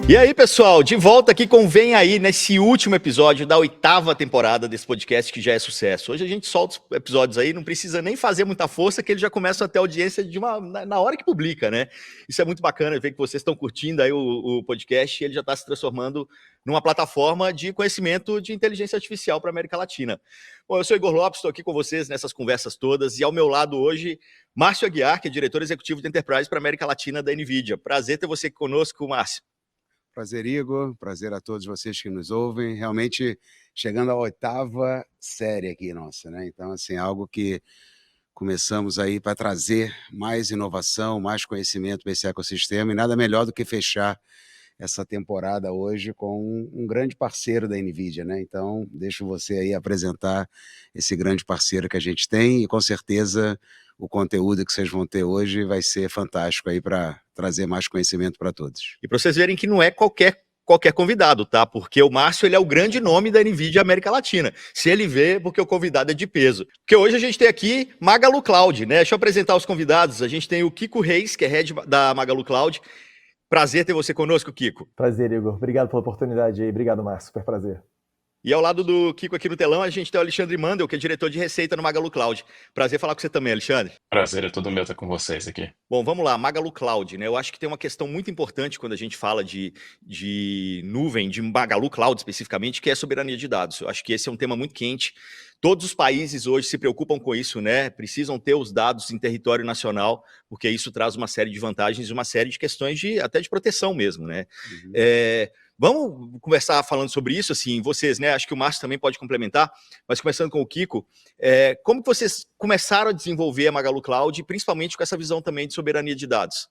E aí, pessoal, de volta aqui com Vem Aí, nesse último episódio da 8ª temporada desse podcast que já é sucesso. Hoje a gente solta os episódios aí, não precisa nem fazer muita força, que eles já começam a ter audiência na hora que publica, né? Isso é muito bacana, ver que vocês estão curtindo aí o podcast e ele já está se transformando numa plataforma de conhecimento de inteligência artificial para a América Latina. Bom, eu sou Igor Lopes, estou aqui com vocês nessas conversas todas e ao meu lado hoje, Márcio Aguiar, que é diretor executivo de Enterprise para a América Latina da NVIDIA. Prazer ter você aqui conosco, Márcio. Prazer, Igor. Prazer a todos vocês que nos ouvem. Realmente chegando à 8ª série aqui nossa, né? Então, assim, algo que começamos aí para trazer mais inovação, mais conhecimento para esse ecossistema e nada melhor do que fechar essa temporada hoje com um grande parceiro da NVIDIA, né? Então, deixo você aí apresentar esse grande parceiro que a gente tem e com certeza o conteúdo que vocês vão ter hoje vai ser fantástico aí para trazer mais conhecimento para todos. E para vocês verem que não é qualquer convidado, tá? Porque o Márcio, ele é o grande nome da NVIDIA América Latina. Se ele vê, porque o convidado é de peso. Porque hoje a gente tem aqui Magalu Cloud, né? Deixa eu apresentar os convidados. A gente tem o Kiko Reis, que é head da Magalu Cloud. Prazer ter você conosco, Kiko. Prazer, Igor. Obrigado pela oportunidade aí. Obrigado, Márcio. Super prazer. E ao lado do Kiko aqui no telão, a gente tem o Alexandre Mandel, que é diretor de receita no Magalu Cloud. Prazer falar com você também, Alexandre. Prazer é todo meu estar com vocês aqui. Bom, vamos lá, Magalu Cloud, né? Eu acho que tem uma questão muito importante quando a gente fala de nuvem, de Magalu Cloud especificamente, que é a soberania de dados. Eu acho que esse é um tema muito quente. Todos os países hoje se preocupam com isso, né? Precisam ter os dados em território nacional, porque isso traz uma série de vantagens e uma série de questões até de proteção mesmo, né? Uhum. Vamos conversar falando sobre isso, assim, vocês, né? Acho que o Márcio também pode complementar, mas começando com o Kiko, como que vocês começaram a desenvolver a Magalu Cloud, principalmente com essa visão também de soberania de dados?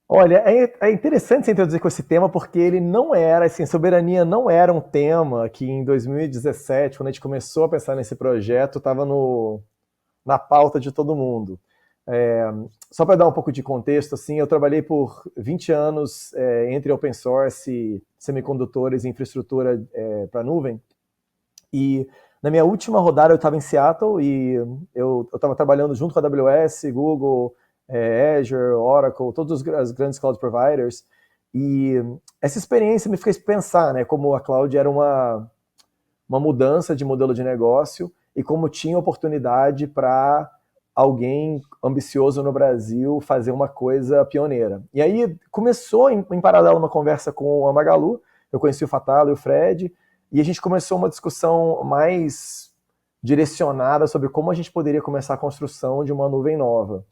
Olha, é interessante você introduzir com esse tema, porque ele não era, assim, soberania não era um tema que em 2017, quando a gente começou a pensar nesse projeto, estava na pauta de todo mundo. Só para dar um pouco de contexto, assim, eu trabalhei por 20 anos entre open source, semicondutores e infraestrutura para nuvem, e na minha última rodada eu estava em Seattle e eu estava trabalhando junto com a AWS, Google, Azure, Oracle, todos os grandes cloud providers, e essa experiência me fez pensar, né, como a cloud era uma mudança de modelo de negócio e como tinha oportunidade para alguém ambicioso no Brasil fazer uma coisa pioneira. E aí começou em paralelo uma conversa com a Magalu, eu conheci o Fatalo e o Fred, e a gente começou uma discussão mais direcionada sobre como a gente poderia começar a construção de uma nuvem nova.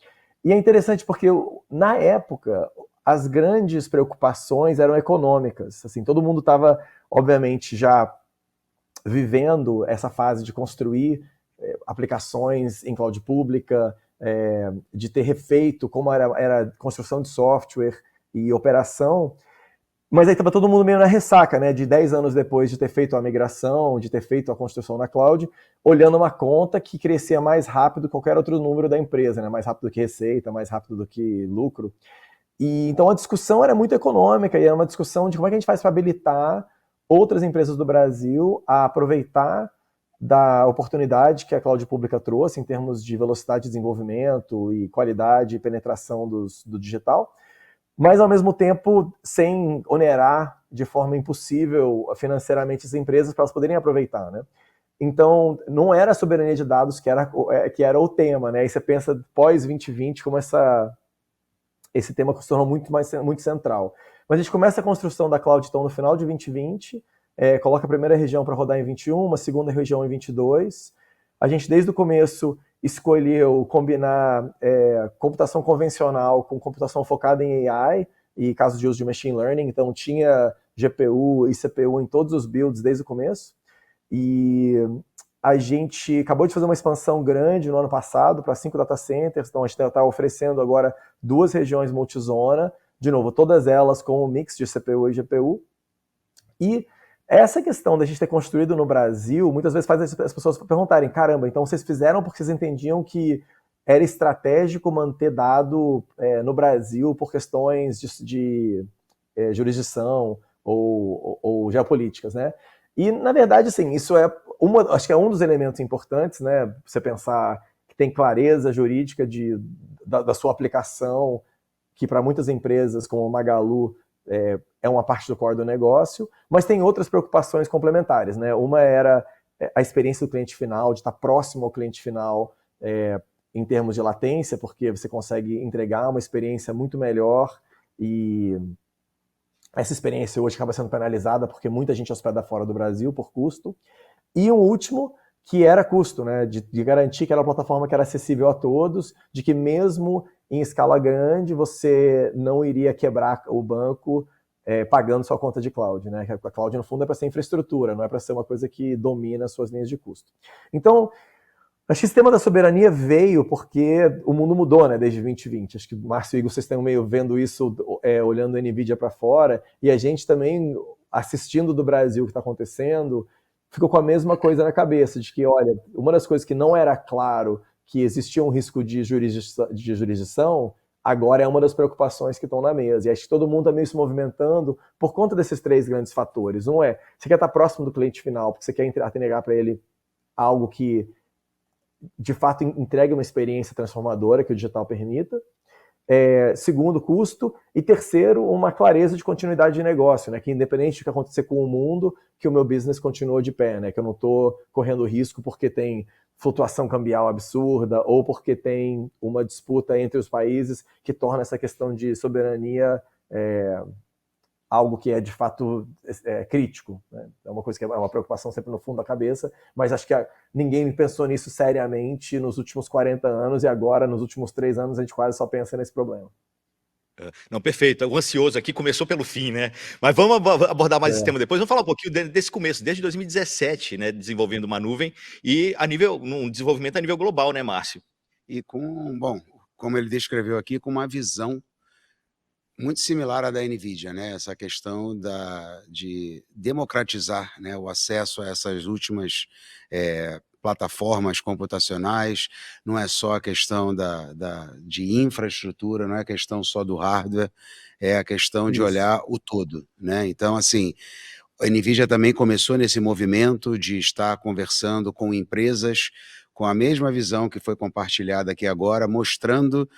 E é interessante porque, na época, as grandes preocupações eram econômicas. Assim, todo mundo estava, obviamente, já vivendo essa fase de construir aplicações em cloud pública, de ter refeito como era construção de software e operação, mas aí estava todo mundo meio na ressaca, né, de 10 anos depois de ter feito a migração, de ter feito a construção na cloud, olhando uma conta que crescia mais rápido que qualquer outro número da empresa, né, mais rápido do que receita, mais rápido do que lucro. E então a discussão era muito econômica e era uma discussão de como é que a gente faz para habilitar outras empresas do Brasil a aproveitar da oportunidade que a cloud pública trouxe em termos de velocidade de desenvolvimento e qualidade e penetração do digital, mas ao mesmo tempo sem onerar de forma impossível financeiramente as empresas para elas poderem aproveitar, né? Então, não era a soberania de dados que era o tema, né? E você pensa pós-2020 como esse tema se tornou muito central. Mas a gente começa a construção da cloud então no final de 2020, coloca a primeira região para rodar em 21, uma segunda região em 22. A gente desde o começo escolheu combinar computação convencional com computação focada em AI e casos de uso de machine learning, então tinha GPU e CPU em todos os builds desde o começo, e a gente acabou de fazer uma expansão grande no ano passado para 5 data centers, então a gente está oferecendo agora 2 regiões multizona, de novo, todas elas com um mix de CPU e GPU, e essa questão da gente ter construído no Brasil, muitas vezes faz as pessoas perguntarem, caramba, então vocês fizeram porque vocês entendiam que era estratégico manter dado no Brasil por questões de jurisdição ou geopolíticas, né? E, na verdade, assim, isso acho que é um dos elementos importantes, né? Você pensar que tem clareza jurídica da sua aplicação, que para muitas empresas como o Magalu é uma parte do core do negócio, mas tem outras preocupações complementares, né? Uma era a experiência do cliente final, de estar próximo ao cliente final em termos de latência, porque você consegue entregar uma experiência muito melhor e essa experiência hoje acaba sendo penalizada porque muita gente hospeda fora do Brasil por custo. E um último, que era custo, né? De garantir que era uma plataforma que era acessível a todos, de que mesmo em escala grande você não iria quebrar o banco pagando sua conta de cloud, né? A cloud, no fundo, é para ser infraestrutura, não é para ser uma coisa que domina as suas linhas de custo. Então, acho que o sistema da soberania veio porque o mundo mudou, né, desde 2020. Acho que o Márcio e Igor, vocês estão meio vendo isso, olhando a NVIDIA para fora, e a gente também, assistindo do Brasil o que está acontecendo, ficou com a mesma coisa na cabeça, de que, olha, uma das coisas que não era claro que existia um risco de jurisdição, agora é uma das preocupações que estão na mesa. E acho que todo mundo está meio se movimentando por conta desses 3 grandes fatores. Um é, você quer estar próximo do cliente final, porque você quer entregar para ele algo que de fato entregue uma experiência transformadora que o digital permita. Segundo, custo. E terceiro, uma clareza de continuidade de negócio, né? Que independente do que acontecer com o mundo, que o meu business continua de pé, né? Que eu não estou correndo risco porque tem flutuação cambial absurda ou porque tem uma disputa entre os países que torna essa questão de soberania algo que é de fato crítico, né? É uma coisa que é uma preocupação sempre no fundo da cabeça, mas acho que ninguém pensou nisso seriamente nos últimos 40 anos e agora, nos últimos 3 anos, a gente quase só pensa nesse problema. Não, perfeito. O ansioso aqui começou pelo fim, né? Mas vamos abordar mais esse tema depois. Vamos falar um pouquinho desse começo, desde 2017, né? Desenvolvendo uma nuvem e um desenvolvimento a nível global, né, Márcio? E como ele descreveu aqui, com uma visão muito similar à da NVIDIA, né? Essa questão de democratizar, né, o acesso a essas últimas plataformas computacionais. Não é só a questão de infraestrutura, não é a questão só do hardware, é a questão de olhar o todo, né? Então, assim, a NVIDIA também começou nesse movimento de estar conversando com empresas com a mesma visão que foi compartilhada aqui agora, mostrando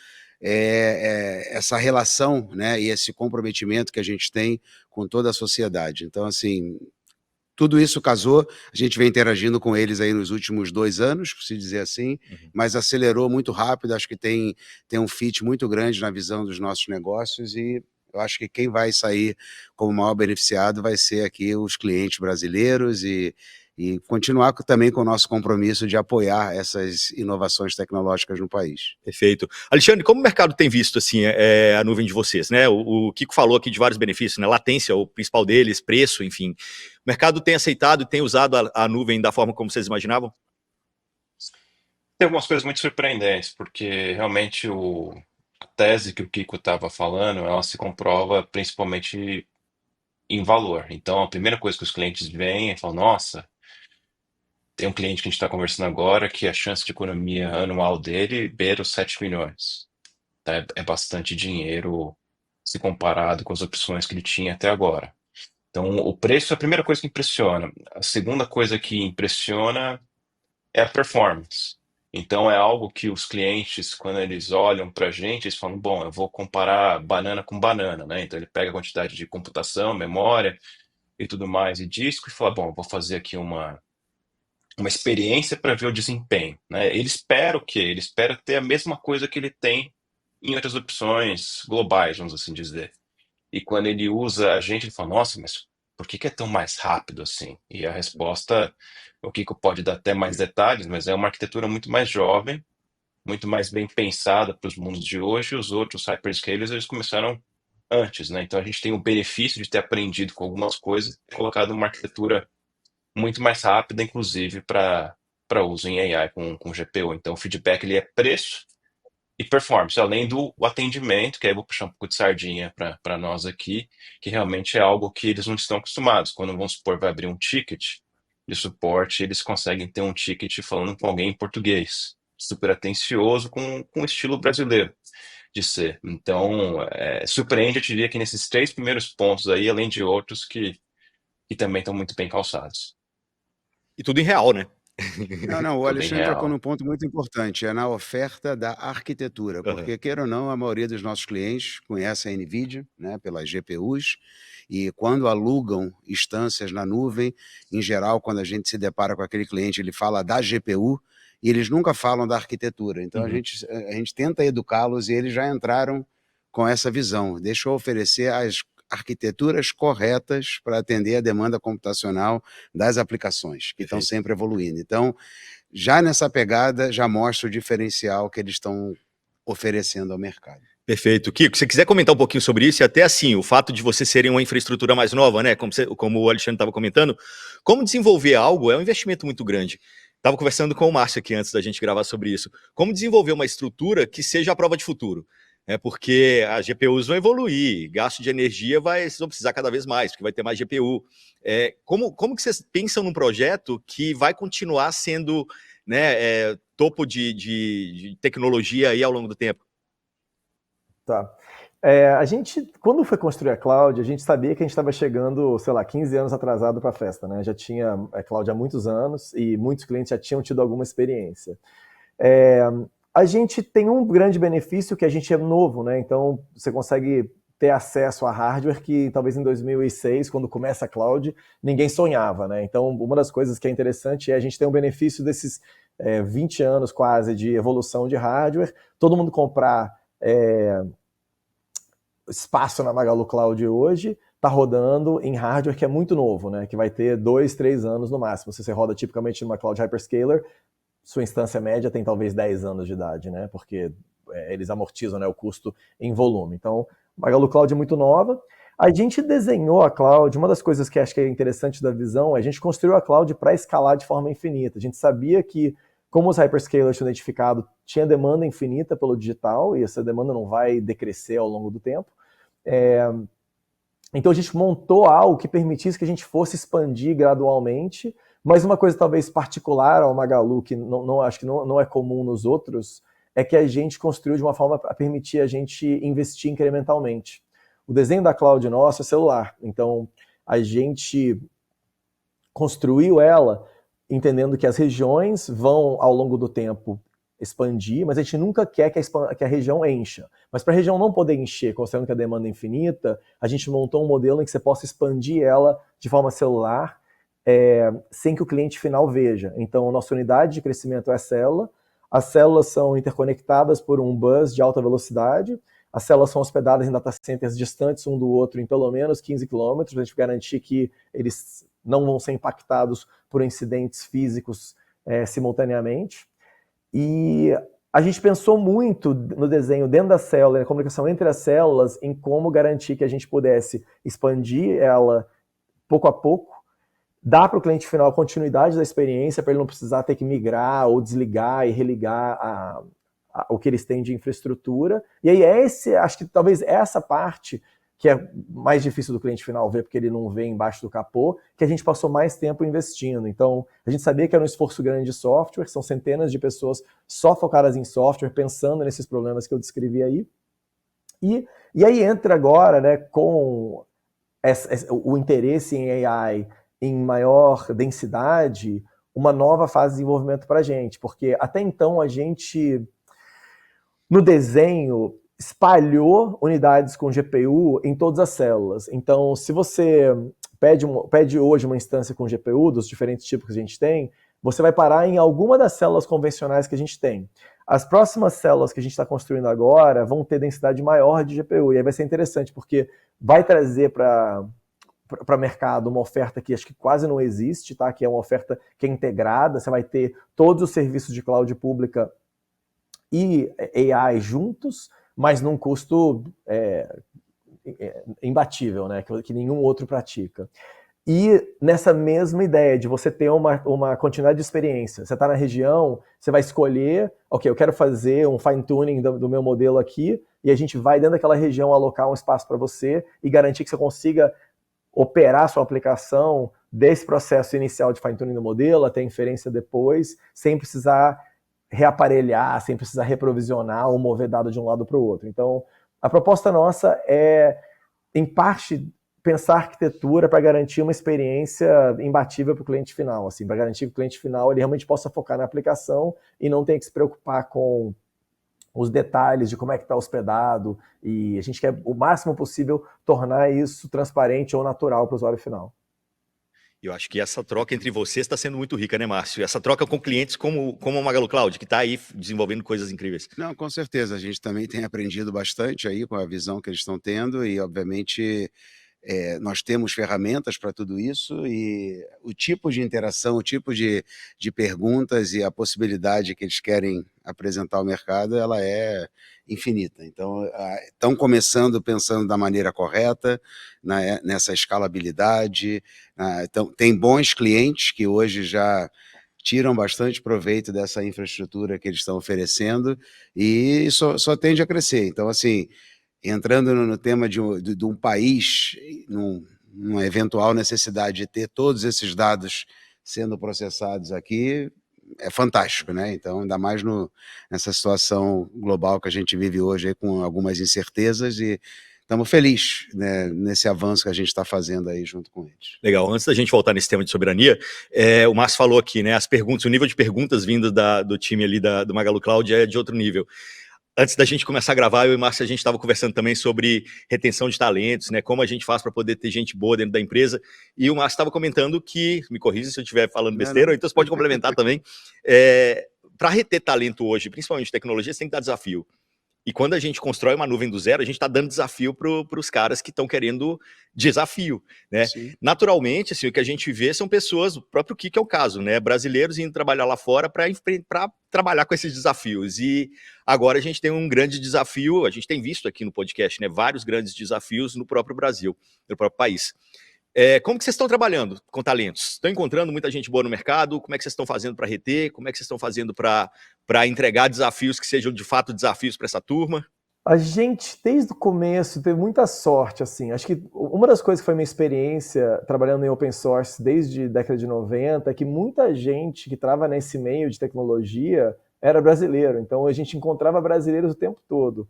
essa relação, né, e esse comprometimento que a gente tem com toda a sociedade. Então, assim, tudo isso casou, a gente vem interagindo com eles aí nos últimos 2 anos, por se dizer assim, mas acelerou muito rápido, acho que tem um fit muito grande na visão dos nossos negócios e eu acho que quem vai sair como maior beneficiado vai ser aqui os clientes brasileiros e continuar também com o nosso compromisso de apoiar essas inovações tecnológicas no país. Perfeito. Alexandre, como o mercado tem visto assim a nuvem de vocês, né? O Kiko falou aqui de vários benefícios, né? Latência, o principal deles, preço, enfim. O mercado tem aceitado e tem usado a nuvem da forma como vocês imaginavam? Tem algumas coisas muito surpreendentes, porque realmente a tese que o Kiko estava falando, ela se comprova principalmente em valor. Então, a primeira coisa que os clientes veem é falar, nossa, tem um cliente que a gente está conversando agora que a chance de economia anual dele beira os 7 milhões. Tá? É bastante dinheiro se comparado com as opções que ele tinha até agora. Então, o preço é a primeira coisa que impressiona. A segunda coisa que impressiona é a performance. Então, é algo que os clientes, quando eles olham para a gente, eles falam: bom, eu vou comparar banana com banana, né? Então, ele pega a quantidade de computação, memória e tudo mais, e disco, e fala: bom, eu vou fazer aqui uma experiência para ver o desempenho, né? Ele espera o quê? Ele espera ter a mesma coisa que ele tem em outras opções globais, vamos assim dizer. E quando ele usa a gente, ele fala, nossa, mas por que é tão mais rápido assim? E a resposta, o Kiko pode dar até mais detalhes, mas é uma arquitetura muito mais jovem, muito mais bem pensada para os mundos de hoje, e os outros hyperscalers, eles começaram antes, né? Então a gente tem o benefício de ter aprendido com algumas coisas e colocado uma arquitetura muito mais rápida, inclusive para uso em AI com GPU. Então o feedback ele é preço e performance, além do atendimento, que aí eu vou puxar um pouco de sardinha para nós aqui, que realmente é algo que eles não estão acostumados. Quando, vamos supor, vai abrir um ticket de suporte, eles conseguem ter um ticket falando com alguém em português, super atencioso, com o estilo brasileiro de ser. Então, surpreende, eu diria que nesses 3 primeiros pontos aí, além de outros que também estão muito bem calçados. E tudo em real, né? Não, o Ficou bem Alexandre tocou real. num ponto muito importante, é na oferta da arquitetura, Aham. porque queira ou não, a maioria dos nossos clientes conhece a NVIDIA, né, pelas GPUs, e quando alugam instâncias na nuvem, em geral, quando a gente se depara com aquele cliente, ele fala da GPU, e eles nunca falam da arquitetura. Então Uhum. a gente tenta educá-los e eles já entraram com essa visão. Deixa eu oferecer as arquiteturas corretas para atender a demanda computacional das aplicações, que estão Perfeito. sempre evoluindo. Então, já nessa pegada, já mostra o diferencial que eles estão oferecendo ao mercado. Perfeito. Kiko, se você quiser comentar um pouquinho sobre isso, e até assim, o fato de você serem uma infraestrutura mais nova, né? Como o Alexandre estava comentando, como desenvolver algo é um investimento muito grande. Estava conversando com o Márcio aqui antes da gente gravar sobre isso. Como desenvolver uma estrutura que seja a prova de futuro? É porque as GPUs vão evoluir, gasto de energia vocês vão precisar cada vez mais, porque vai ter mais GPU. Como que vocês pensam num projeto que vai continuar sendo, né, topo de tecnologia aí ao longo do tempo? Tá. A gente, quando foi construir a cloud, a gente sabia que a gente estava chegando, sei lá, 15 anos atrasado para a festa, né? Já tinha a cloud há muitos anos e muitos clientes já tinham tido alguma experiência. É, a gente tem um grande benefício que a gente é novo, né? Então você consegue ter acesso a hardware que talvez em 2006, quando começa a cloud, ninguém sonhava, né? Então uma das coisas que é interessante é a gente ter um benefício desses 20 anos quase de evolução de hardware, todo mundo comprar espaço na Magalu Cloud hoje está rodando em hardware que é muito novo, né? Que vai ter 2, 3 anos no máximo. Se você roda tipicamente numa cloud hyperscaler, sua instância média tem talvez 10 anos de idade, né? Porque eles amortizam, né, o custo em volume. Então, Magalu Cloud é muito nova. A gente desenhou a cloud, uma das coisas que acho que é interessante da visão é a gente construiu a cloud para escalar de forma infinita. A gente sabia que, como os hyperscalers tinham identificado, tinha demanda infinita pelo digital e essa demanda não vai decrescer ao longo do tempo. Então a gente montou algo que permitisse que a gente fosse expandir gradualmente, mas uma coisa talvez particular ao Magalu, que acho que não é comum nos outros, é que a gente construiu de uma forma a permitir a gente investir incrementalmente. O desenho da cloud nossa é celular, então a gente construiu ela entendendo que as regiões vão, ao longo do tempo, expandir, mas a gente nunca quer que a região encha. Mas para a região não poder encher, considerando que a demanda é infinita, a gente montou um modelo em que você possa expandir ela de forma celular, sem que o cliente final veja. Então, a nossa unidade de crescimento é a célula, as células são interconectadas por um bus de alta velocidade, as células são hospedadas em data centers distantes um do outro em pelo menos 15 quilômetros, para a gente garantir que eles não vão ser impactados por incidentes físicos simultaneamente. E a gente pensou muito no desenho dentro da célula, na comunicação entre as células, em como garantir que a gente pudesse expandir ela pouco a pouco, dar para o cliente final a continuidade da experiência, para ele não precisar ter que migrar ou desligar e religar o que eles têm de infraestrutura. E aí acho que talvez essa parte que é mais difícil do cliente final ver, porque ele não vê embaixo do capô, que a gente passou mais tempo investindo. Então, a gente sabia que era um esforço grande de software, são centenas de pessoas só focadas em software, pensando nesses problemas que eu descrevi aí. E aí entra agora, né, com o interesse em AI em maior densidade, uma nova fase de desenvolvimento para a gente, porque até então a gente, no desenho, espalhou unidades com GPU em todas as células. Então, se você pede hoje uma instância com GPU, dos diferentes tipos que a gente tem, você vai parar em alguma das células convencionais que a gente tem. As próximas células que a gente está construindo agora vão ter densidade maior de GPU, e aí vai ser interessante, porque vai trazer para mercado uma oferta que acho que quase não existe, tá? Que é uma oferta que é integrada, você vai ter todos os serviços de cloud pública e AI juntos, mas num custo imbatível, né? Que nenhum outro pratica. E nessa mesma ideia de você ter uma continuidade de experiência. Você está na região, você vai escolher, ok, eu quero fazer um fine-tuning do meu modelo aqui, e a gente vai dentro daquela região alocar um espaço para você e garantir que você consiga operar sua aplicação desse processo inicial de fine-tuning do modelo até a inferência depois, sem precisar reaparelhar, sem precisar reprovisionar ou mover dado de um lado para o outro. Então, a proposta nossa é, em parte, pensar arquitetura para garantir uma experiência imbatível para o cliente final, assim, para garantir que o cliente final ele realmente possa focar na aplicação e não tenha que se preocupar com os detalhes de como é que está hospedado, e a gente quer o máximo possível tornar isso transparente ou natural para o usuário final. Eu acho que essa troca entre vocês está sendo muito rica, né, Márcio? Essa troca com clientes como o Magalu Cloud, que está aí desenvolvendo coisas incríveis. Não, com certeza. A gente também tem aprendido bastante aí com a visão que eles estão tendo e, obviamente, nós temos ferramentas para tudo isso e o tipo de interação, o tipo de perguntas e a possibilidade que eles querem apresentar ao mercado, ela é infinita. Então, estão começando pensando da maneira correta, nessa escalabilidade. Então, tem bons clientes que hoje já tiram bastante proveito dessa infraestrutura que eles estão oferecendo e só tende a crescer. Então, assim, entrando no tema de um país, numa eventual necessidade de ter todos esses dados sendo processados aqui, é fantástico, né? Então, ainda mais nessa situação global que a gente vive hoje, aí, com algumas incertezas, e estamos felizes, né, nesse avanço que a gente está fazendo aí junto com eles. Legal. Antes da gente voltar nesse tema de soberania, o Márcio falou aqui, né? As perguntas, o nível de perguntas vindo do time ali do Magalu Cloud é de outro nível. Antes da gente começar a gravar, eu e o Márcio, a gente estava conversando também sobre retenção de talentos, né? Como a gente faz para poder ter gente boa dentro da empresa. E o Márcio estava comentando que, me corrija se eu estiver falando besteira, ou então você pode complementar também. Para reter talento hoje, principalmente tecnologia, você tem que dar desafio. E quando a gente constrói uma nuvem do zero, a gente está dando desafio para os caras que estão querendo desafio, né? Sim. Naturalmente, assim, o que a gente vê são pessoas, o próprio Kiko é o caso, né? Brasileiros indo trabalhar lá fora para trabalhar com esses desafios. E agora a gente tem um grande desafio, a gente tem visto aqui no podcast, né? Vários grandes desafios no próprio Brasil, no próprio país. Como que vocês estão trabalhando com talentos? Estão encontrando muita gente boa no mercado? Como é que vocês estão fazendo para reter? Como é que vocês estão fazendo para entregar desafios que sejam de fato desafios para essa turma? A gente, desde o começo, teve muita sorte, assim. Acho que uma das coisas que foi minha experiência trabalhando em open source desde a década de 90 é que muita gente que estava nesse meio de tecnologia era brasileiro. Então, a gente encontrava brasileiros o tempo todo.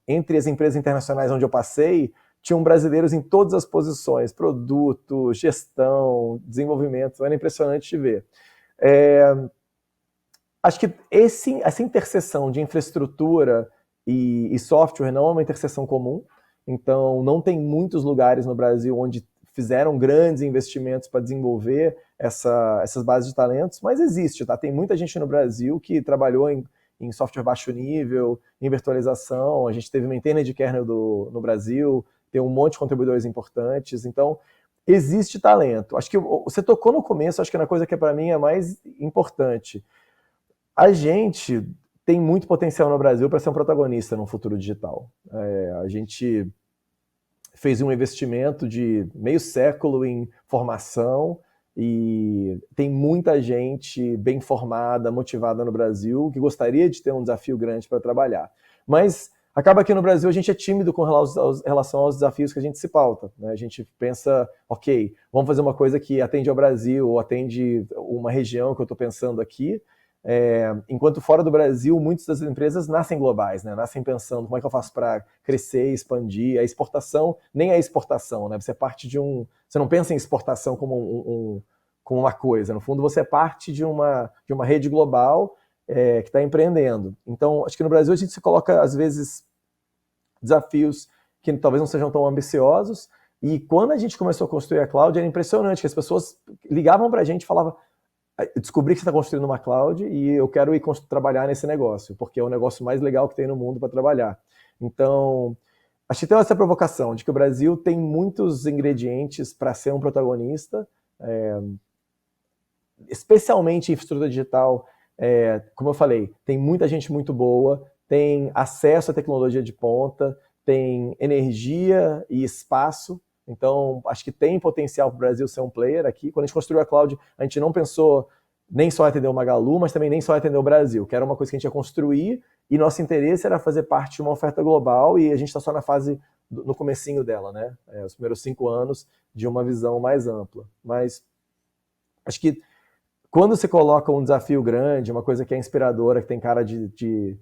Entre as empresas internacionais onde eu passei, tinham brasileiros em todas as posições, produto, gestão, desenvolvimento, era impressionante de ver. Acho que essa interseção de infraestrutura e software não é uma interseção comum, então não tem muitos lugares no Brasil onde fizeram grandes investimentos para desenvolver essas bases de talentos, mas existe, tá? Tem muita gente no Brasil que trabalhou em software baixo nível, em virtualização, a gente teve maintainer de kernel no Brasil, tem um monte de contribuidores importantes, então existe talento. Acho que você tocou no começo, acho que é uma coisa que para mim é mais importante. A gente tem muito potencial no Brasil para ser um protagonista no futuro digital. A gente fez um investimento de meio século em formação e tem muita gente bem formada, motivada no Brasil, que gostaria de ter um desafio grande para trabalhar. Mas acaba que no Brasil a gente é tímido com relação aos desafios que a gente se pauta, né? A gente pensa, ok, vamos fazer uma coisa que atende ao Brasil, ou atende uma região que eu estou pensando aqui, enquanto fora do Brasil, muitas das empresas nascem globais, né? Nascem pensando como é que eu faço para crescer, expandir. A exportação nem é exportação, né? Você é parte de você não pensa em exportação como uma coisa. No fundo, você é parte de uma rede global que está empreendendo. Então, acho que no Brasil a gente se coloca, às vezes, desafios que talvez não sejam tão ambiciosos. E quando a gente começou a construir a cloud, era impressionante que as pessoas ligavam para a gente e falavam: descobri que você está construindo uma cloud e eu quero ir trabalhar nesse negócio, porque é o negócio mais legal que tem no mundo para trabalhar. Então, acho que tem essa provocação de que o Brasil tem muitos ingredientes para ser um protagonista, especialmente em infraestrutura digital. Como eu falei, tem muita gente muito boa, tem acesso à tecnologia de ponta, tem energia e espaço. Então, acho que tem potencial para o Brasil ser um player aqui. Quando a gente construiu a cloud, a gente não pensou nem só em atender o Magalu, mas também nem só em atender o Brasil, que era uma coisa que a gente ia construir, e nosso interesse era fazer parte de uma oferta global, e a gente está só na fase, no comecinho dela, né? Os primeiros 5 anos de uma visão mais ampla. Mas acho que quando você coloca um desafio grande, uma coisa que é inspiradora, que tem cara de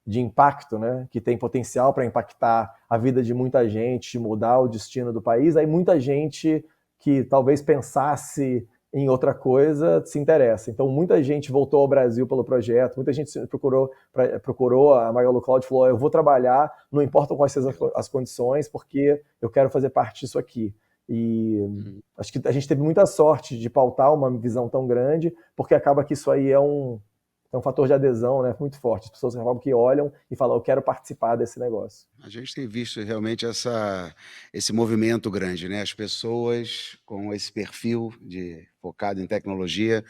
de impacto, né, que tem potencial para impactar a vida de muita gente, de mudar o destino do país, aí muita gente que talvez pensasse em outra coisa se interessa. Então, muita gente voltou ao Brasil pelo projeto, muita gente procurou a Magalu Cloud e falou: eu vou trabalhar, não importa quais sejam as condições, porque eu quero fazer parte disso aqui. E acho que a gente teve muita sorte de pautar uma visão tão grande, porque acaba que isso aí é um fator de adesão, né, muito forte. As pessoas acabam que olham e falam: eu quero participar desse negócio. A gente tem visto realmente esse movimento grande, né? As pessoas com esse perfil focado em tecnologia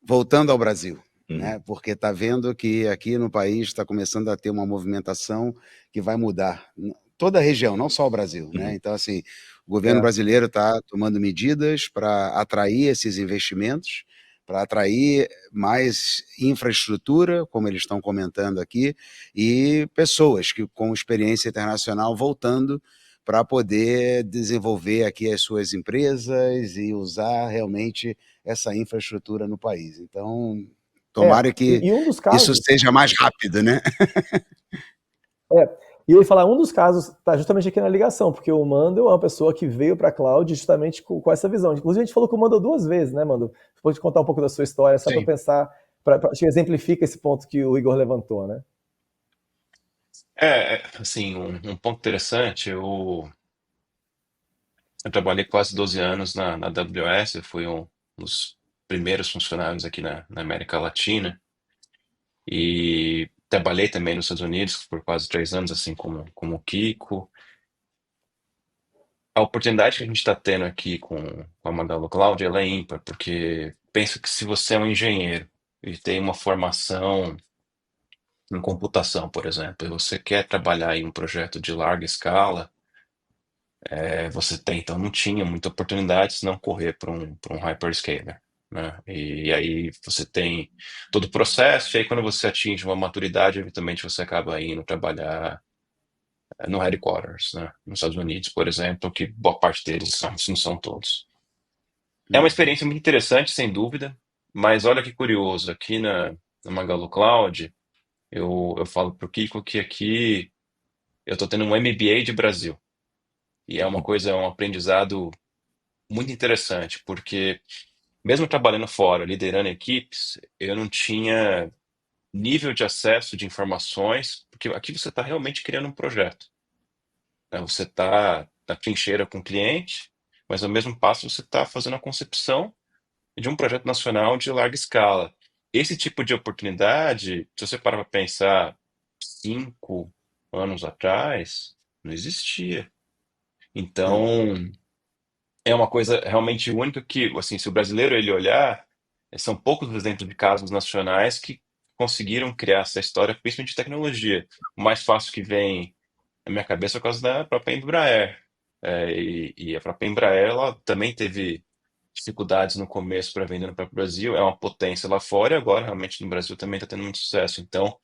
voltando ao Brasil, né? Porque está vendo que aqui no país está começando a ter uma movimentação que vai mudar toda a região, não só o Brasil, né? Então, assim, o governo brasileiro está tomando medidas para atrair esses investimentos, para atrair mais infraestrutura, como eles estão comentando aqui, e pessoas com experiência internacional voltando para poder desenvolver aqui as suas empresas e usar realmente essa infraestrutura no país. Então, tomara que e um dos isso casos, seja mais rápido, né? e eu ia falar, um dos casos está justamente aqui na ligação, porque o Mando é uma pessoa que veio para a Cloud justamente com essa visão. Inclusive, a gente falou com o Mando 2 vezes, né, Mando? Você pode contar um pouco da sua história, só para Sim. pensar, acho que exemplifica esse ponto que o Igor levantou, né? Assim, um ponto interessante, eu trabalhei quase 12 anos na AWS, eu fui um dos primeiros funcionários aqui na América Latina e trabalhei também nos Estados Unidos por quase 3 anos, assim como o Kiko. A oportunidade que a gente está tendo aqui com a Magalu Cloud, ela é ímpar, porque penso que se você é um engenheiro e tem uma formação em computação, por exemplo, e você quer trabalhar em um projeto de larga escala, você tem, então não tinha muita oportunidade se não correr para um hyperscaler, né? E aí você tem todo o processo, e aí quando você atinge uma maturidade, eventualmente você acaba indo trabalhar no headquarters, né? Nos Estados Unidos, por exemplo, que boa parte deles são, se não são todos. É uma experiência muito interessante, sem dúvida, mas olha que curioso, aqui na Magalu Cloud, eu falo pro Kiko que aqui eu estou tendo um MBA de Brasil. E é uma coisa, é um aprendizado muito interessante, porque mesmo trabalhando fora, liderando equipes, eu não tinha nível de acesso de informações, porque aqui você está realmente criando um projeto, né? Você está na trincheira com o cliente, mas ao mesmo passo você está fazendo a concepção de um projeto nacional de larga escala. Esse tipo de oportunidade, se você parar para pensar 5 anos atrás, não existia. Então, é uma coisa realmente única que, assim, se o brasileiro ele olhar, são poucos os exemplos de casos nacionais que conseguiram criar essa história, principalmente de tecnologia. O mais fácil que vem na minha cabeça é por causa da própria Embraer. E a própria Embraer, ela também teve dificuldades no começo para vender no próprio Brasil, é uma potência lá fora e agora realmente no Brasil também está tendo muito sucesso. Então,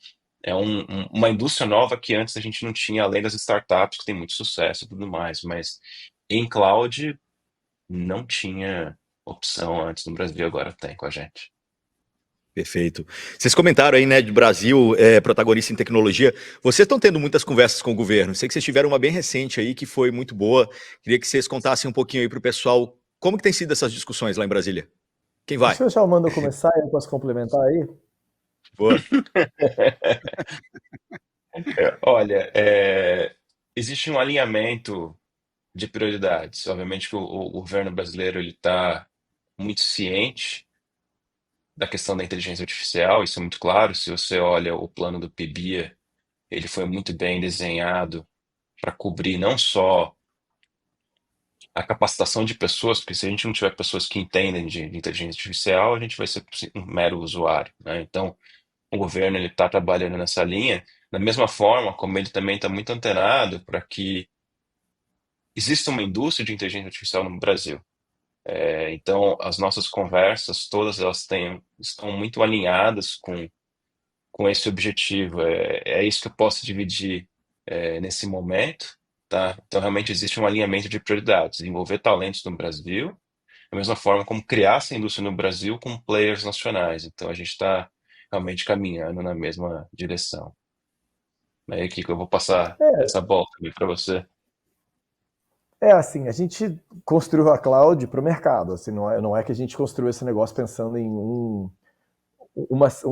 é uma indústria nova que antes a gente não tinha, além das startups que tem muito sucesso e tudo mais, mas em cloud não tinha opção antes no Brasil, agora tem com a gente. Perfeito. Vocês comentaram aí, né, de Brasil, protagonista em tecnologia. Vocês estão tendo muitas conversas com o governo. Sei que vocês tiveram uma bem recente aí, que foi muito boa. Queria que vocês contassem um pouquinho aí para o pessoal como que tem sido essas discussões lá em Brasília. Quem vai? Deixa eu deixar o Mando começar e eu posso complementar aí. Boa. Olha, existe um alinhamento de prioridades. Obviamente que o governo brasileiro ele está muito ciente da questão da inteligência artificial, isso é muito claro. Se você olha o plano do PIBIA, ele foi muito bem desenhado para cobrir não só a capacitação de pessoas, porque se a gente não tiver pessoas que entendem de inteligência artificial, a gente vai ser um mero usuário, né? Então, o governo ele está trabalhando nessa linha, da mesma forma como ele também está muito antenado para que exista uma indústria de inteligência artificial no Brasil. Então, as nossas conversas, todas elas estão muito alinhadas com esse objetivo. É isso que eu posso dividir nesse momento, tá? Então, realmente existe um alinhamento de prioridades, desenvolver talentos no Brasil, da mesma forma como criar essa indústria no Brasil com players nacionais. Então, a gente está realmente caminhando na mesma direção. Aí, Kiko, eu vou passar essa bola aqui para você. Assim, a gente construiu a cloud para o mercado, assim, não é que a gente construiu esse negócio pensando em um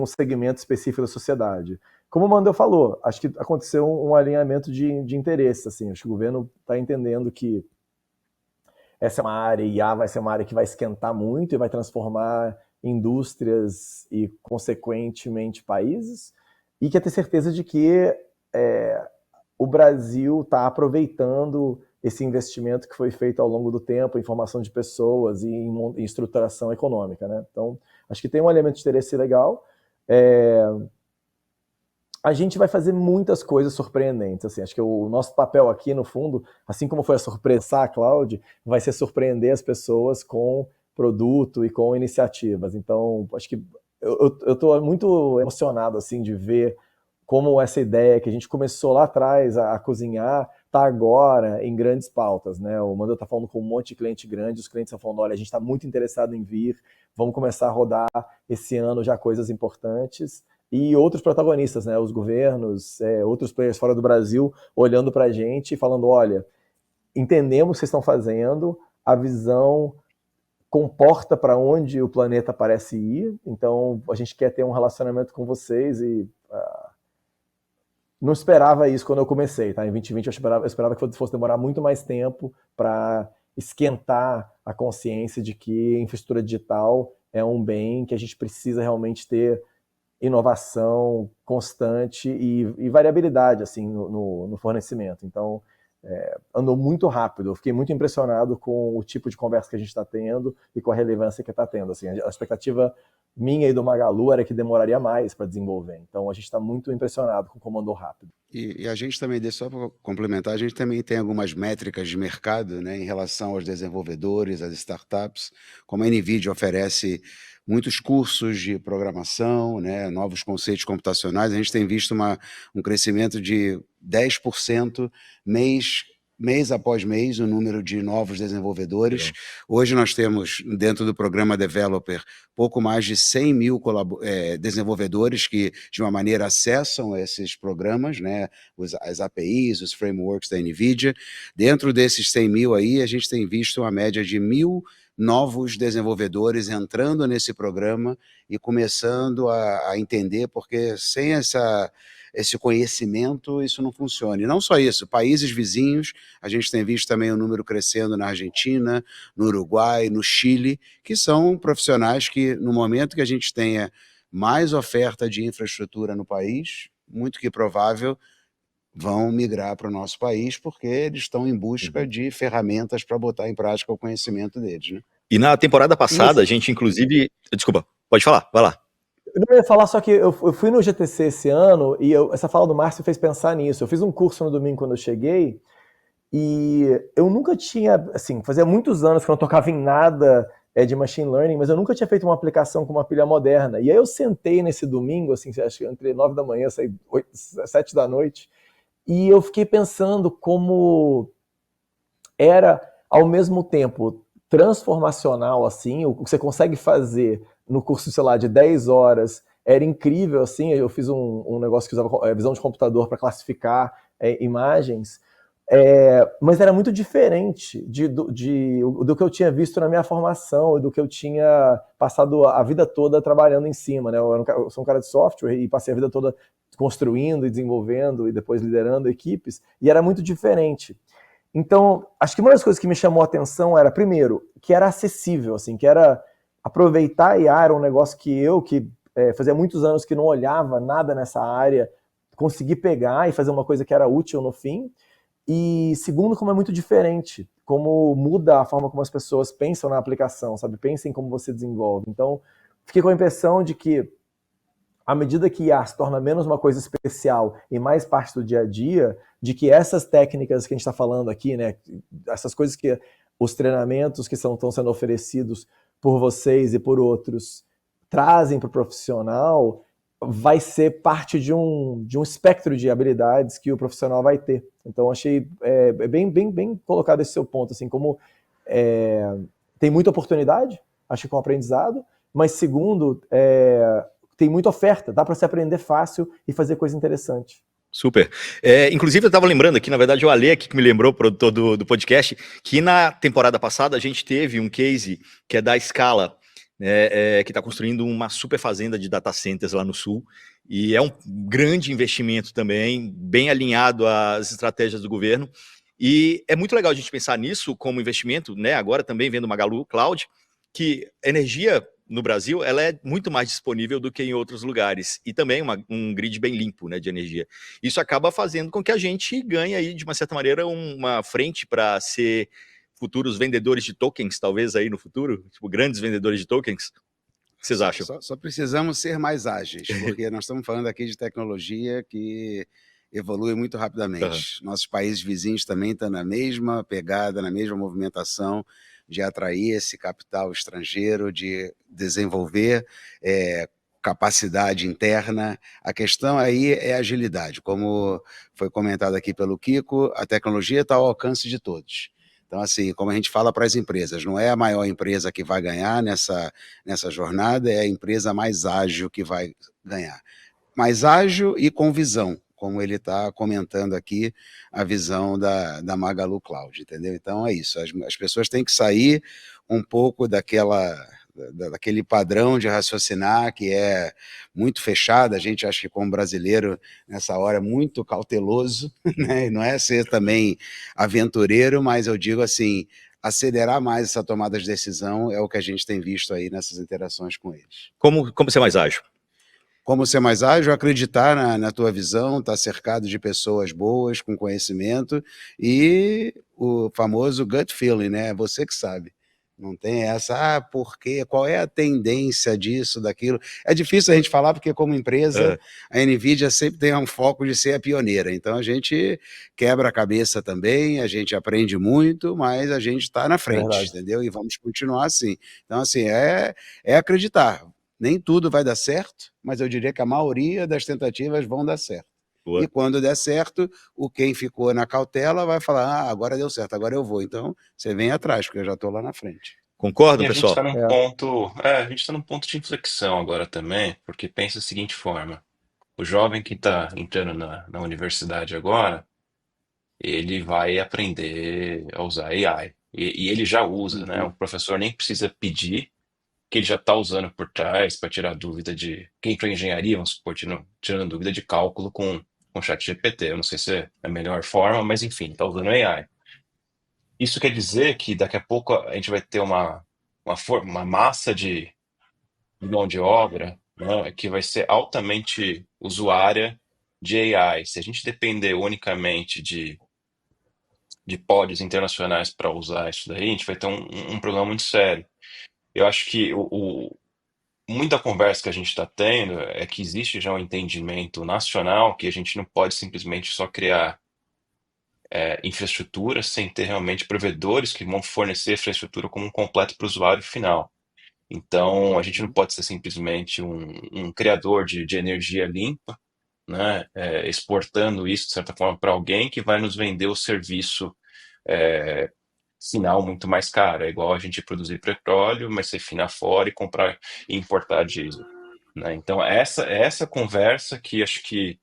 segmento específico da sociedade. Como o Mandel falou, acho que aconteceu um alinhamento de interesse, assim, acho que o governo está entendendo que essa é uma área, IA vai ser uma área que vai esquentar muito e vai transformar indústrias e, consequentemente, países, e quer ter certeza de que o Brasil está aproveitando esse investimento que foi feito ao longo do tempo em formação de pessoas e em estruturação econômica, né? Então, acho que tem um elemento de interesse legal. A gente vai fazer muitas coisas surpreendentes. Assim, acho que o nosso papel aqui, no fundo, assim como foi a surpresa a Cloud, vai ser surpreender as pessoas com produto e com iniciativas. Então, acho que eu estou muito emocionado assim, de ver como essa ideia que a gente começou lá atrás a cozinhar está agora em grandes pautas, né? O Mando está falando com um monte de cliente grande, os clientes estão falando, olha, a gente está muito interessado em vir, vamos começar a rodar esse ano já coisas importantes. E outros protagonistas, né? Os governos, outros players fora do Brasil, olhando para a gente e falando, olha, entendemos o que vocês estão fazendo, a visão comporta para onde o planeta parece ir, então a gente quer ter um relacionamento com vocês e não esperava isso quando eu comecei, tá? Em 2020 eu esperava que fosse demorar muito mais tempo para esquentar a consciência de que infraestrutura digital é um bem que a gente precisa realmente ter inovação constante e variabilidade assim no fornecimento. Então, andou muito rápido. Eu fiquei muito impressionado com o tipo de conversa que a gente está tendo e com a relevância que está tendo. Assim, a expectativa minha e do Magalu era que demoraria mais para desenvolver. Então, a gente está muito impressionado com como andou rápido. E a gente também, só para complementar, a gente também tem algumas métricas de mercado, né, em relação aos desenvolvedores, às startups, como a NVIDIA oferece muitos cursos de programação, né, novos conceitos computacionais, a gente tem visto um crescimento de 10% mês após mês, o número de novos desenvolvedores. Hoje nós temos, dentro do programa Developer, pouco mais de 100 mil desenvolvedores que, de uma maneira, acessam esses programas, né, as APIs, os frameworks da NVIDIA. Dentro desses 100 mil aí, a gente tem visto uma média de 1.000 novos desenvolvedores entrando nesse programa e começando a entender, porque sem esse conhecimento, isso não funciona. E não só isso, países vizinhos, a gente tem visto também o número crescendo na Argentina, no Uruguai, no Chile, que são profissionais que, no momento que a gente tenha mais oferta de infraestrutura no país, muito que provável, vão migrar para o nosso país, porque eles estão em busca de ferramentas para botar em prática o conhecimento deles, né? E na temporada passada, a gente, inclusive... Desculpa, pode falar, vai lá. Eu não ia falar, só que eu fui no GTC esse ano e essa fala do Márcio fez pensar nisso. Eu fiz um curso no domingo quando eu cheguei e eu nunca tinha, assim, fazia muitos anos que eu não tocava em nada de machine learning, mas eu nunca tinha feito uma aplicação com uma pilha moderna. E aí eu sentei nesse domingo, assim, acho que entre 9 da manhã, saí 7 da noite, e eu fiquei pensando como era, ao mesmo tempo, transformacional, assim, o que você consegue fazer no curso, sei lá, de 10 horas, era incrível, assim, eu fiz um negócio que usava visão de computador para classificar imagens, mas era muito diferente do que eu tinha visto na minha formação e do que eu tinha passado a vida toda trabalhando em cima, né? Eu sou um cara de software e passei a vida toda construindo e desenvolvendo e depois liderando equipes, e era muito diferente. Então, acho que uma das coisas que me chamou a atenção era, primeiro, que era acessível, assim, que era aproveitar a IA, era um negócio que fazia muitos anos que não olhava nada nessa área, consegui pegar e fazer uma coisa que era útil no fim. E segundo, como é muito diferente, como muda a forma como as pessoas pensam na aplicação, sabe? Pensem como você desenvolve. Então, fiquei com a impressão de que, à medida que IA se torna menos uma coisa especial e mais parte do dia a dia, de que essas técnicas que a gente está falando aqui, né, essas coisas que os treinamentos que estão sendo oferecidos por vocês e por outros trazem para o profissional, vai ser parte de um espectro de habilidades que o profissional vai ter. Então, achei bem colocado esse seu ponto, assim, como tem muita oportunidade, acho que com aprendizado, mas segundo, tem muita oferta, dá para se aprender fácil e fazer coisa interessante. Super. Inclusive, eu estava lembrando aqui, na verdade, o Ale aqui que me lembrou, produtor do podcast, que na temporada passada a gente teve um case que é da Scala, né, que está construindo uma super fazenda de data centers lá no sul, e é um grande investimento também, bem alinhado às estratégias do governo, e é muito legal a gente pensar nisso como investimento, né, agora também vendo Magalu Cloud, que energia no Brasil ela é muito mais disponível do que em outros lugares, e também um grid bem limpo, né, de energia. Isso acaba fazendo com que a gente ganhe aí, de uma certa maneira, uma frente para ser futuros vendedores de tokens, talvez aí no futuro, tipo, grandes vendedores de tokens. O que vocês acham? Só precisamos ser mais ágeis, porque nós estamos falando aqui de tecnologia que evolui muito rapidamente. Nossos países vizinhos também estão na mesma pegada, na mesma movimentação de atrair esse capital estrangeiro, de desenvolver capacidade interna. A questão aí é agilidade. Como foi comentado aqui pelo Kiko, a tecnologia está ao alcance de todos. Então, assim, como a gente fala para as empresas, não é a maior empresa que vai ganhar nessa jornada, é a empresa mais ágil que vai ganhar. Mais ágil e com visão, como ele está comentando aqui, a visão da Magalu Cloud, entendeu? Então é isso, as pessoas têm que sair um pouco daquele padrão de raciocinar que é muito fechado. A gente acha que como brasileiro nessa hora é muito cauteloso, né? E não é ser também aventureiro, mas eu digo assim, acelerar mais essa tomada de decisão é o que a gente tem visto aí nessas interações com eles. Como ser mais ágil? Como ser mais ágil, acreditar na tua visão, estar cercado de pessoas boas, com conhecimento, e o famoso gut feeling, né? É você que sabe. Não tem essa, por quê? Qual é a tendência disso, daquilo? É difícil a gente falar, porque como empresa, a NVIDIA sempre tem um foco de ser a pioneira. Então a gente quebra a cabeça também, a gente aprende muito, mas a gente está na frente, entendeu? E vamos continuar assim. Então, assim, é acreditar. Nem tudo vai dar certo, mas eu diria que a maioria das tentativas vão dar certo. Boa. E quando der certo, quem ficou na cautela vai falar, agora deu certo, agora eu vou. Então, você vem atrás, porque eu já estou lá na frente. Concordam, E a gente pessoal? está num ponto, a gente está num ponto de inflexão agora também, porque pensa da seguinte forma: o jovem que está entrando na universidade agora, ele vai aprender a usar AI. E ele já usa, né? O professor nem precisa pedir, que ele já está usando por trás para tirar dúvida de quem entrou em engenharia, vamos supor, tirando dúvida de cálculo com chat GPT. Eu não sei se é a melhor forma, mas enfim, está usando AI. Isso quer dizer que daqui a pouco a gente vai ter uma massa de mão de obra, né, que vai ser altamente usuária de AI. Se a gente depender unicamente de pods internacionais para usar isso daí, a gente vai ter um problema muito sério. Eu acho que muita conversa que a gente está tendo é que existe já um entendimento nacional que a gente não pode simplesmente só criar infraestrutura sem ter realmente provedores que vão fornecer infraestrutura como um completo para o usuário final. Então, a gente não pode ser simplesmente um criador de energia limpa, né, exportando isso, de certa forma, para alguém que vai nos vender o serviço final muito mais caro. É igual a gente produzir petróleo, mas refinar fora e comprar e importar diesel, né? Então, essa conversa que acho que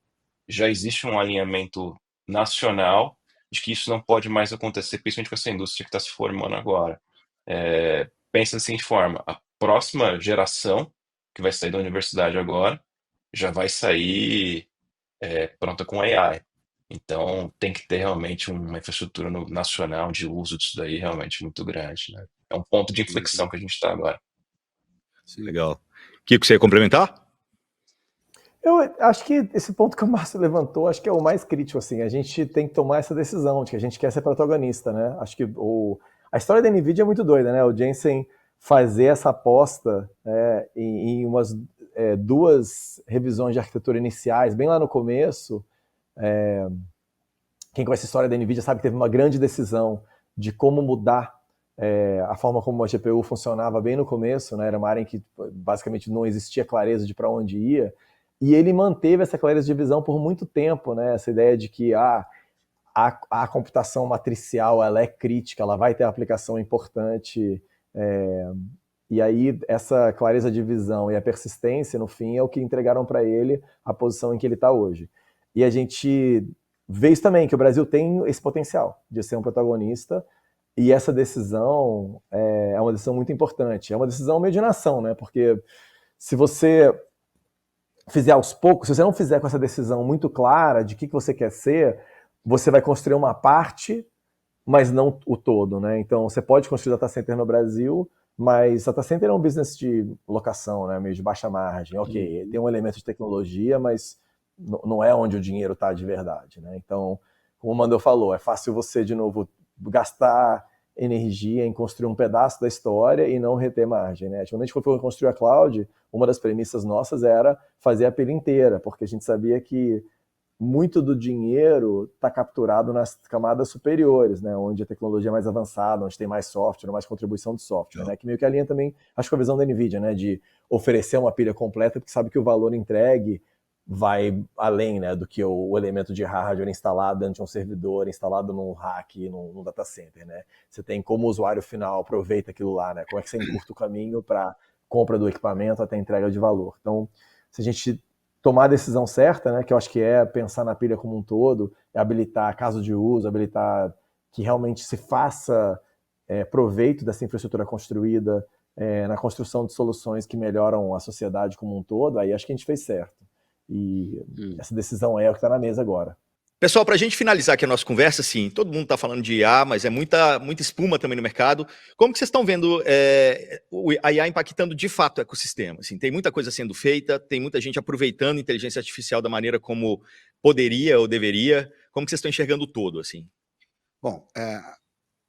já existe um alinhamento nacional de que isso não pode mais acontecer, principalmente com essa indústria que está se formando agora. Pensa da seguinte forma: a próxima geração que vai sair da universidade agora já vai sair pronta com AI. Então, tem que ter realmente uma infraestrutura nacional de uso disso daí realmente muito grande, né? É um ponto de inflexão que a gente está agora. Sim. Legal. Kiko, você ia complementar? Eu acho que esse ponto que o Márcio levantou, acho que é o mais crítico, assim, a gente tem que tomar essa decisão de que a gente quer ser protagonista, né? Acho que a história da NVIDIA é muito doida, né? O Jensen fazer essa aposta em umas duas revisões de arquitetura iniciais, bem lá no começo. Quem conhece a história da NVIDIA sabe que teve uma grande decisão de como mudar a forma como a GPU funcionava bem no começo, né? Era uma área em que basicamente não existia clareza de para onde ia, e ele manteve essa clareza de visão por muito tempo, né? Essa ideia de que a computação matricial ela é crítica, ela vai ter aplicação importante, e aí essa clareza de visão e a persistência, no fim, é o que entregaram para ele a posição em que ele está hoje. E a gente vê isso também, que o Brasil tem esse potencial de ser um protagonista, e essa decisão é uma decisão muito importante. É uma decisão meio de nação, né? Porque se você fizer aos poucos, se você não fizer com essa decisão muito clara de o que você quer ser, você vai construir uma parte, mas não o todo, né? Então, você pode construir data center no Brasil, mas data center é um business de locação, né? Meio de baixa margem. Ok, tem um elemento de tecnologia, mas não é onde o dinheiro está de verdade, né? Então, como o Mandel falou, é fácil você, de novo, gastar energia em construir um pedaço da história e não reter margem, né? Quando a gente foi construir a cloud, uma das premissas nossas era fazer a pilha inteira, porque a gente sabia que muito do dinheiro está capturado nas camadas superiores, né, onde a tecnologia é mais avançada, onde tem mais software, mais contribuição de software, né, que meio que alinha também, acho que a visão da NVIDIA, né, de oferecer uma pilha completa, porque sabe que o valor entregue vai além, né, do que o elemento de hardware instalado dentro de um servidor, instalado num rack, num data center, né. Você tem como o usuário final aproveita aquilo lá, né, como é que você encurta o caminho para compra do equipamento até entrega de valor. Então, se a gente tomar a decisão certa, né, que eu acho que é pensar na pilha como um todo, é habilitar caso de uso, habilitar que realmente se faça proveito dessa infraestrutura construída na construção de soluções que melhoram a sociedade como um todo, aí acho que a gente fez certo. E essa decisão é o que está na mesa agora. Pessoal, para a gente finalizar aqui a nossa conversa, sim, todo mundo está falando de IA, mas é muita espuma também no mercado. Como que vocês estão vendo a IA impactando de fato o ecossistema? Assim, tem muita coisa sendo feita, tem muita gente aproveitando a inteligência artificial da maneira como poderia ou deveria. Como que vocês estão enxergando o todo, assim? Bom,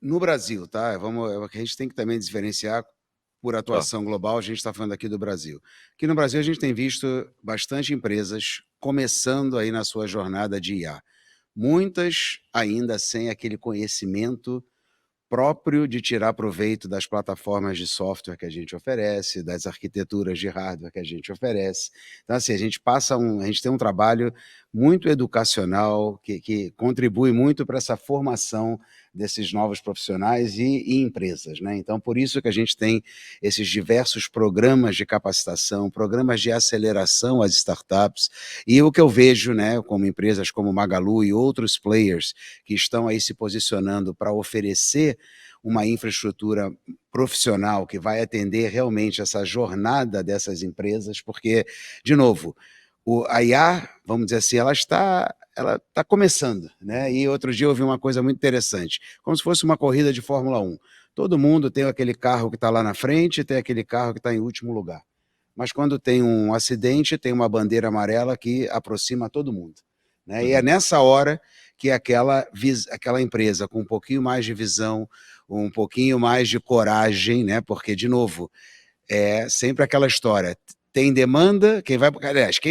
no Brasil, tá? A gente tem que também diferenciar por atuação global, a gente está falando aqui do Brasil. Aqui no Brasil a gente tem visto bastante empresas começando aí na sua jornada de IA. Muitas ainda sem aquele conhecimento próprio de tirar proveito das plataformas de software que a gente oferece, das arquiteturas de hardware que a gente oferece. Então, assim, a gente tem um trabalho muito educacional que contribui muito para essa formação desses novos profissionais e empresas, né? Então, por isso que a gente tem esses diversos programas de capacitação, programas de aceleração às startups, e o que eu vejo, né, como empresas como Magalu e outros players que estão aí se posicionando para oferecer uma infraestrutura profissional que vai atender realmente essa jornada dessas empresas, porque, de novo, a IA, vamos dizer assim, ela está começando, né? E outro dia eu ouvi uma coisa muito interessante, como se fosse uma corrida de Fórmula 1. Todo mundo tem aquele carro que está lá na frente e tem aquele carro que está em último lugar. Mas quando tem um acidente, tem uma bandeira amarela que aproxima todo mundo, né? E é nessa hora que aquela empresa com um pouquinho mais de visão, um pouquinho mais de coragem, né? Porque, de novo, é sempre aquela história, tem demanda, quem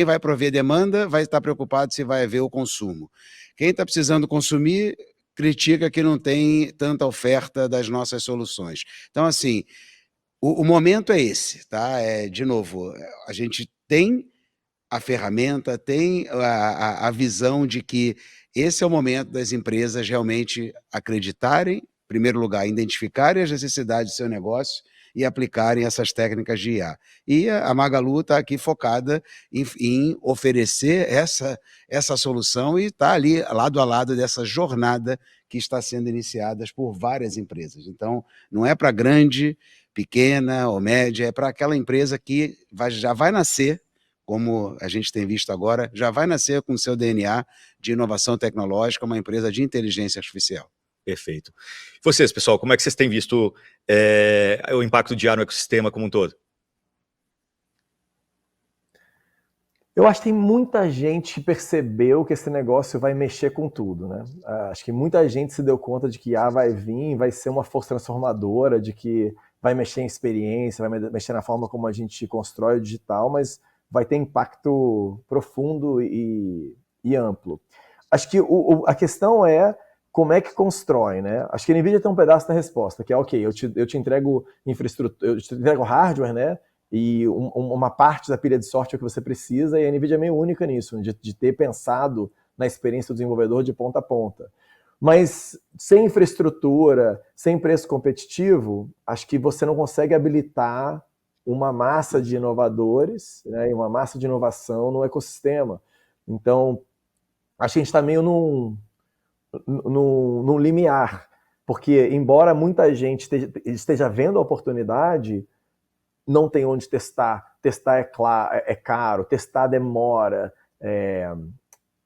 vai prover demanda vai estar preocupado se vai haver o consumo. Quem está precisando consumir critica que não tem tanta oferta das nossas soluções. Então, assim, o momento é esse, tá? De novo, a gente tem a ferramenta, tem a visão de que esse é o momento das empresas realmente acreditarem, em primeiro lugar, identificarem as necessidades do seu negócio e aplicarem essas técnicas de IA. E a Magalu está aqui focada em oferecer essa solução e está ali lado a lado dessa jornada que está sendo iniciada por várias empresas. Então, não é para grande, pequena ou média, é para aquela empresa que já vai nascer, como a gente tem visto agora, já vai nascer com o seu DNA de inovação tecnológica, uma empresa de inteligência artificial. Perfeito. Vocês, pessoal, como é que vocês têm visto o impacto de IA no ecossistema como um todo? Eu acho que tem muita gente que percebeu que esse negócio vai mexer com tudo, né? Acho que muita gente se deu conta de que IA vai vir, vai ser uma força transformadora, de que vai mexer em experiência, vai mexer na forma como a gente constrói o digital, mas vai ter impacto profundo e amplo. Acho que a questão é como é que constrói, né? Acho que a NVIDIA tem um pedaço da resposta, que é ok, eu te entrego infraestrutura, eu te entrego hardware, né? E uma parte da pilha de software que você precisa, e a NVIDIA é meio única nisso, de ter pensado na experiência do desenvolvedor de ponta a ponta. Mas sem infraestrutura, sem preço competitivo, acho que você não consegue habilitar uma massa de inovadores, né, e uma massa de inovação no ecossistema. Então, acho que a gente está meio num limiar, porque embora muita gente esteja vendo a oportunidade, não tem onde testar, é caro, testar demora.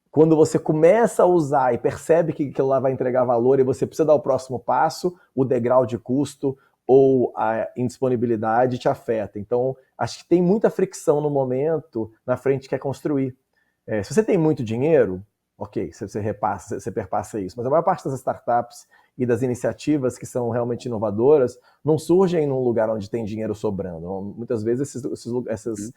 Quando você começa a usar e percebe que aquilo lá vai entregar valor e você precisa dar o próximo passo, o degrau de custo ou a indisponibilidade te afeta. Então, acho que tem muita fricção no momento na frente que quer construir. Se você tem muito dinheiro, ok, você perpassa isso, mas a maior parte das startups e das iniciativas que são realmente inovadoras não surgem num lugar onde tem dinheiro sobrando. Muitas vezes essas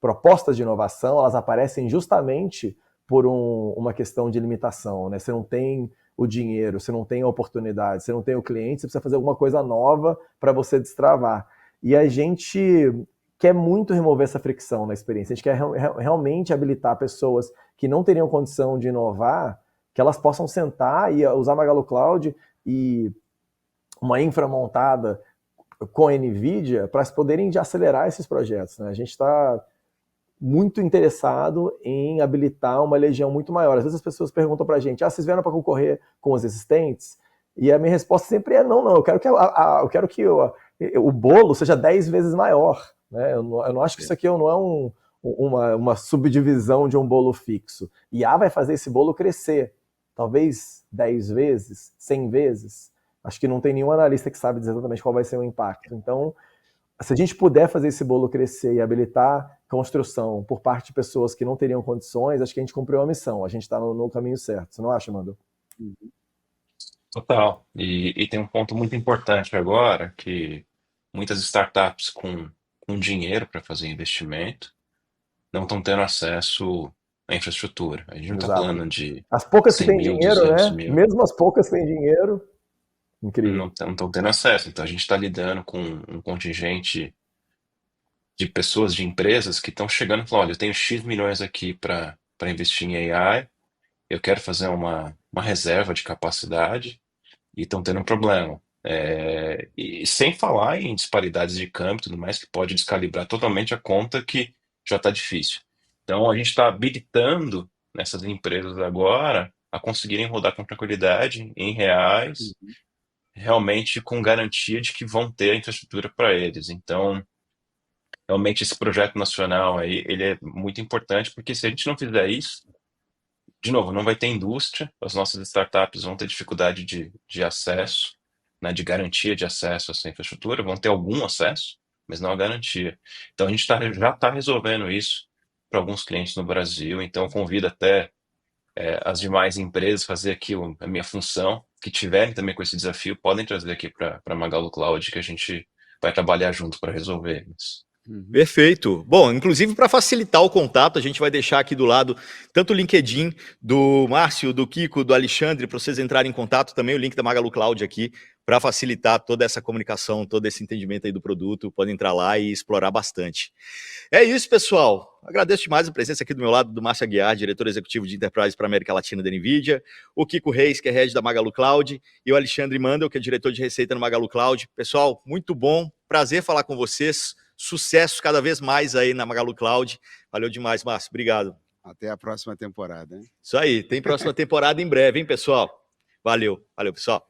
propostas de inovação, elas aparecem justamente por uma questão de limitação, né? Você não tem o dinheiro, você não tem a oportunidade, você não tem o cliente, você precisa fazer alguma coisa nova para você destravar. E a gente quer muito remover essa fricção na experiência, a gente quer realmente habilitar pessoas que não teriam condição de inovar, que elas possam sentar e usar Magalu Cloud e uma infra montada com a NVIDIA para poderem acelerar esses projetos, né? A gente está muito interessado em habilitar uma legião muito maior. Às vezes as pessoas perguntam para a gente, vocês vieram para concorrer com os existentes? E a minha resposta sempre é não, eu quero que o bolo seja 10 vezes maior. Né? Eu não acho que isso aqui não é uma subdivisão de um bolo fixo. IA vai fazer esse bolo crescer, talvez 10 vezes, 100 vezes. Acho que não tem nenhum analista que sabe dizer exatamente qual vai ser o impacto. Então, se a gente puder fazer esse bolo crescer e habilitar construção por parte de pessoas que não teriam condições, acho que a gente cumpriu a missão, a gente está no caminho certo. Você não acha, Mando? Total. E tem um ponto muito importante agora, que muitas startups com dinheiro para fazer investimento não estão tendo acesso à infraestrutura. A gente não está Exato. falando de As poucas que 100 têm mil, dinheiro, 200 né? mil, Mesmo as poucas que têm dinheiro, incrível. não estão tendo acesso. Então a gente está lidando com um contingente de pessoas, de empresas que estão chegando e falando, olha, eu tenho X milhões aqui para investir em AI, eu quero fazer uma reserva de capacidade e estão tendo um problema. E sem falar em disparidades de câmbio e tudo mais, que pode descalibrar totalmente a conta que já está difícil. Então a gente está habilitando nessas empresas agora a conseguirem rodar com tranquilidade em reais, realmente com garantia de que vão ter a infraestrutura para eles. Então, realmente esse projeto nacional aí, ele é muito importante, porque se a gente não fizer isso, de novo, não vai ter indústria, as nossas startups vão ter dificuldade de acesso, né, de garantia de acesso a essa infraestrutura, vão ter algum acesso, mas não a garantia. Então a gente já está resolvendo isso para alguns clientes no Brasil, então eu convido até as demais empresas a fazer aqui a minha função, que tiverem também com esse desafio, podem trazer aqui para Magalu Cloud, que a gente vai trabalhar junto para resolver isso. Perfeito. Bom, inclusive para facilitar o contato, a gente vai deixar aqui do lado tanto o LinkedIn do Márcio, do Kiko, do Alexandre, para vocês entrarem em contato, também o link da Magalu Cloud aqui, para facilitar toda essa comunicação, todo esse entendimento aí do produto. Podem entrar lá e explorar bastante. É isso, pessoal. Agradeço demais a presença aqui do meu lado do Márcio Aguiar, diretor executivo de Enterprise para a América Latina da NVIDIA, o Kiko Reis, que é head da Magalu Cloud, e o Alexandre Mandel, que é diretor de receita no Magalu Cloud. Pessoal, muito bom, prazer falar com vocês. Sucesso cada vez mais aí na Magalu Cloud. Valeu demais, Márcio. Obrigado. Até a próxima temporada, hein? Isso aí. Tem próxima temporada em breve, hein, pessoal? Valeu. Valeu, pessoal.